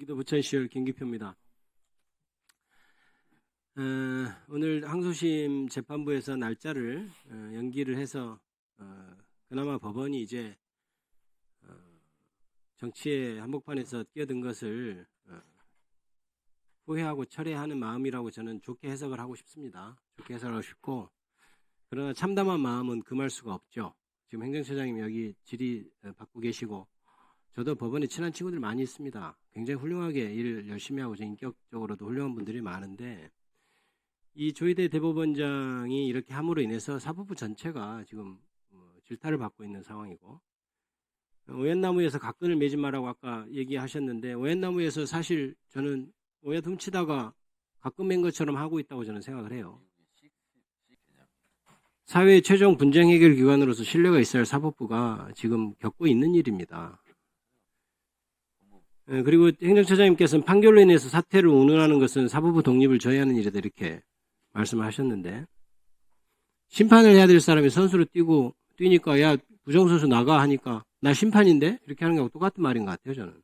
경기도 부천시열 김기표입니다. 오늘 항소심 재판부에서 날짜를 연기를 해서 그나마 법원이 이제 정치의 한복판에서 뛰어든 것을 후회하고 철회하는 마음이라고 저는 좋게 해석을 하고 싶습니다. 좋게 해석하고 싶고, 그러나 참담한 마음은 금할 수가 없죠. 지금 행정처장님 여기 질의 받고 계시고, 저도 법원에 친한 친구들 많이 있습니다. 굉장히 훌륭하게 일 열심히 하고 인격적으로도 훌륭한 분들이 많은데, 이 조희대 대법원장이 이렇게 함으로 인해서 사법부 전체가 지금 질타를 받고 있는 상황이고, 오얏나무에서 각근을 매지 마라고 아까 얘기하셨는데, 오얏나무에서 사실 저는 오얏 훔치다가 각근 맨 것처럼 하고 있다고 저는 생각을 해요. 사회의 최종 분쟁 해결 기관으로서 신뢰가 있어야 할 사법부가 지금 겪고 있는 일입니다. 그리고 행정처장님께서는 판결로 인해서 사태를 운운하는 것은 사법부 독립을 저해하는 일이다 이렇게 말씀하셨는데, 심판을 해야 될 사람이 선수로 뛰니까 야 부정선수 나가 하니까 나 심판인데 이렇게 하는 거하고 똑같은 말인 것 같아요. 저는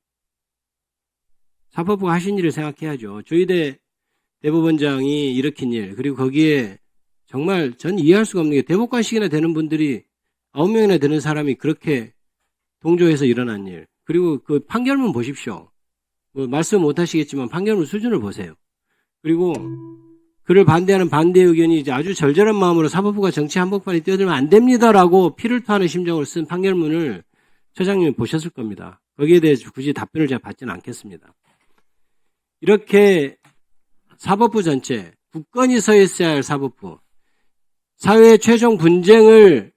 사법부가 하신 일을 생각해야죠. 조희대 대법원장이 일으킨 일, 그리고 거기에 정말 전 이해할 수가 없는 게 대법관식이나 되는 분들이 9명이나 되는 사람이 그렇게 동조해서 일어난 일, 그리고 그 판결문 보십시오. 뭐 말씀 못 하시겠지만 판결문 수준을 보세요. 그리고 그를 반대하는 반대 의견이 이제 아주 절절한 마음으로 사법부가 정치 한복판에 뛰어들면 안 됩니다라고 피를 토하는 심정으로 쓴 판결문을 처장님이 보셨을 겁니다. 거기에 대해서 굳이 답변을 제가 받지는 않겠습니다. 이렇게 사법부 전체, 국권이 서 있어야 할 사법부, 사회의 최종 분쟁을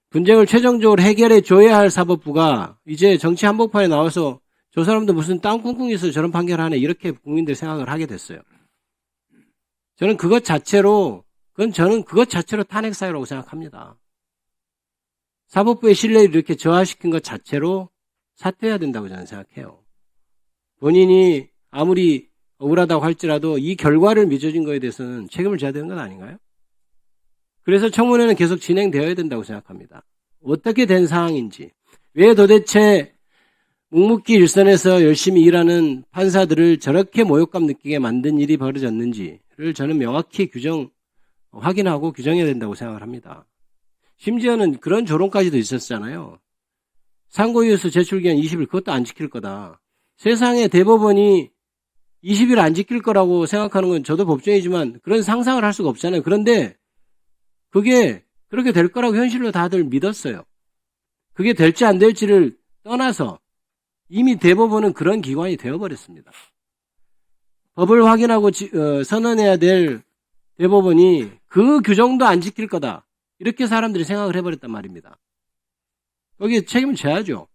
최종적으로 해결해 줘야 할 사법부가 이제 정치 한복판에 나와서 저 사람도 무슨 땅 쿵쿵 있어서 저런 판결하네 이렇게 국민들 생각을 하게 됐어요. 저는 그것 자체로 탄핵 사유라고 생각합니다. 사법부의 신뢰를 이렇게 저하시킨 것 자체로 사퇴해야 된다고 저는 생각해요. 본인이 아무리 억울하다고 할지라도 이 결과를 맺어진 거에 대해서는 책임을 져야 되는 건 아닌가요? 그래서 청문회는 계속 진행되어야 된다고 생각합니다. 어떻게 된 상황인지, 왜 도대체 묵묵히 일선에서 열심히 일하는 판사들을 저렇게 모욕감 느끼게 만든 일이 벌어졌는지를 저는 명확히 확인하고 규정해야 된다고 생각을 합니다. 심지어는 그런 조롱까지도 있었잖아요. 상고이유서 제출기한 20일 그것도 안 지킬 거다. 세상에 대법원이 20일 안 지킬 거라고 생각하는 건 저도 법조인이지만 그런 상상을 할 수가 없잖아요. 그런데 그게 그렇게 될 거라고 현실로 다들 믿었어요. 그게 될지 안 될지를 떠나서 이미 대법원은 그런 기관이 되어버렸습니다. 법을 확인하고 선언해야 될 대법원이 그 규정도 안 지킬 거다. 이렇게 사람들이 생각을 해버렸단 말입니다. 거기에 책임을 져야죠.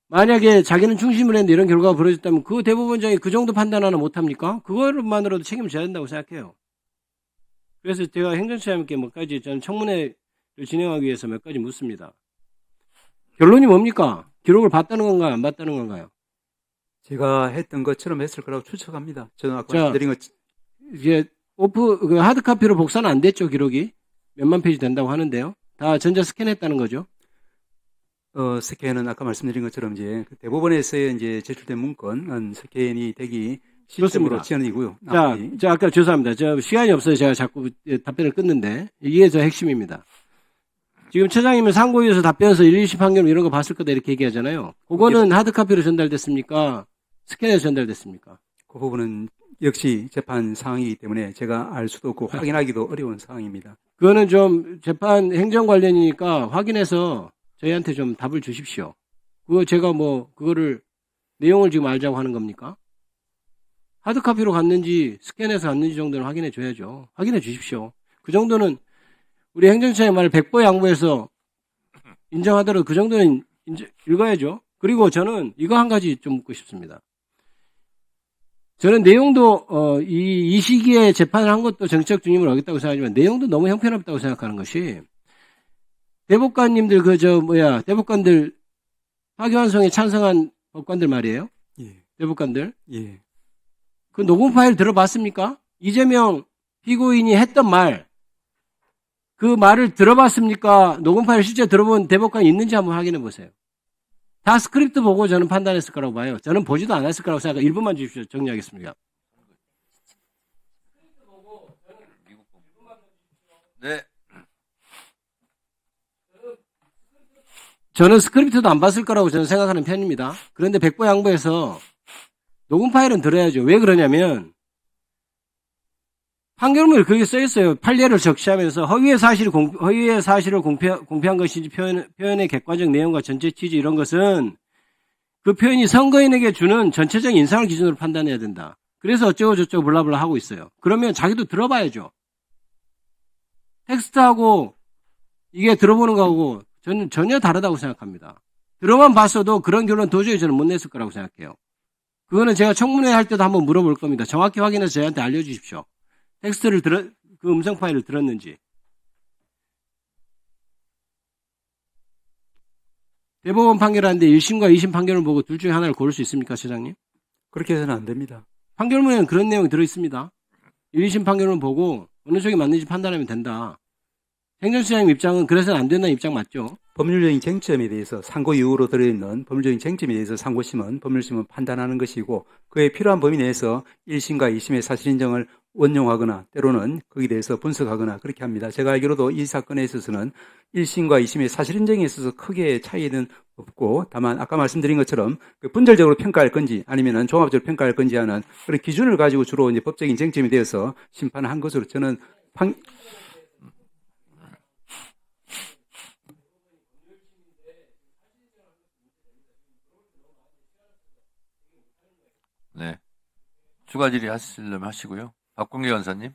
만약에 자기는 중심을 했는데 이런 결과가 벌어졌다면 그 대법원장이 그 정도 판단 하나 못합니까? 그것만으로도 책임을 져야 된다고 생각해요. 그래서 제가 행정처장님께 저는 청문회를 진행하기 위해서 몇 가지 묻습니다. 결론이 뭡니까? 기록을 봤다는 건가요? 안 봤다는 건가요? 제가 했던 것처럼 했을 거라고 추측합니다. 저는 아까 말씀드린 것. 이제 하드카피로 복사는 안 됐죠, 기록이? 몇만 페이지 된다고 하는데요. 다 전자 스캔했다는 거죠? 스캔은 아까 말씀드린 것처럼 이제 대법원에서 이제 제출된 문건은 스캔이 되기 시점으로 지연이고요. 자, 아까 죄송합니다. 시간이 없어서 제가 자꾸 답변을 끊는데 이게 저 핵심입니다. 지금 처장님은 상고이유서 답변서 1, 2심 판결 이런 거 봤을 거다 이렇게 얘기하잖아요. 그거는 하드카피로 전달됐습니까? 스캔해서 전달됐습니까? 그 부분은 역시 재판 상황이기 때문에 제가 알 수도 없고 확인하기도 어려운 상황입니다. 그거는 좀 재판 행정 관련이니까 확인해서 저희한테 좀 답을 주십시오. 그거 제가 그거를 내용을 지금 알자고 하는 겁니까? 하드카피로 갔는지 스캔해서 갔는지 정도는 확인해 줘야죠. 확인해 주십시오. 그 정도는 우리 행정처의 말을 100보 양보해서 인정하더라도 그 정도는 읽어야죠. 그리고 저는 이거 한 가지 좀 묻고 싶습니다. 저는 내용도 이 시기에 재판을 한 것도 정치적 중임을 어겼다고 생각하지만 내용도 너무 형편없다고 생각하는 것이, 대법관님들 대법관들 파기환송에 찬성한 법관들 말이에요. 예. 대법관들. 예. 그 녹음 파일 들어봤습니까? 이재명 피고인이 했던 말, 그 말을 들어봤습니까? 녹음 파일 실제 들어본 대법관이 있는지 한번 확인해 보세요. 다 스크립트 보고 저는 판단했을 거라고 봐요. 저는 보지도 않았을 거라고 생각해요. 1분만 주십시오. 정리하겠습니다. 네. 저는 스크립트도 안 봤을 거라고 저는 생각하는 편입니다. 그런데 백보양보해서 녹음 파일은 들어야죠. 왜 그러냐면 판결문에 그렇게 써 있어요. 판례를 적시하면서 허위의 사실을 공표한 것인지 표현의 객관적 내용과 전체 취지 이런 것은 그 표현이 선거인에게 주는 전체적인 인상을 기준으로 판단해야 된다. 그래서 어쩌고 저쩌고 블라블라 하고 있어요. 그러면 자기도 들어봐야죠. 텍스트하고 이게 들어보는 거하고 저는 전혀 다르다고 생각합니다. 들어만 봤어도 그런 결론 도저히 저는 못 냈을 거라고 생각해요. 그거는 제가 청문회 할 때도 한번 물어볼 겁니다. 정확히 확인해서 저희한테 알려주십시오. 텍스트를 그 음성 파일을 들었는지. 대법원 판결하는데 1심과 2심 판결을 보고 둘 중에 하나를 고를 수 있습니까, 시장님? 그렇게 해서는 안 됩니다. 판결문에는 그런 내용이 들어있습니다. 1, 2심 판결을 보고 어느 쪽이 맞는지 판단하면 된다. 행정처장님 입장은 그래서는 안 된다는 입장 맞죠? 법률적인 쟁점에 대해서 상고 이후로 들어있는 법률적인 쟁점에 대해서 상고심은 법률심은 판단하는 것이고 그에 필요한 범위 내에서 1심과 2심의 사실인정을 원용하거나 때로는 거기에 대해서 분석하거나 그렇게 합니다. 제가 알기로도 이 사건에 있어서는 1심과 2심의 사실인정에 있어서 크게 차이는 없고 다만 아까 말씀드린 것처럼 그 분절적으로 평가할 건지 아니면은 종합적으로 평가할 건지 하는 그런 기준을 가지고 주로 이제 법적인 쟁점이 되어서 심판을 한 것으로 저는 네. 추가 질의 하시려면 하시고요. 박광계 원사님.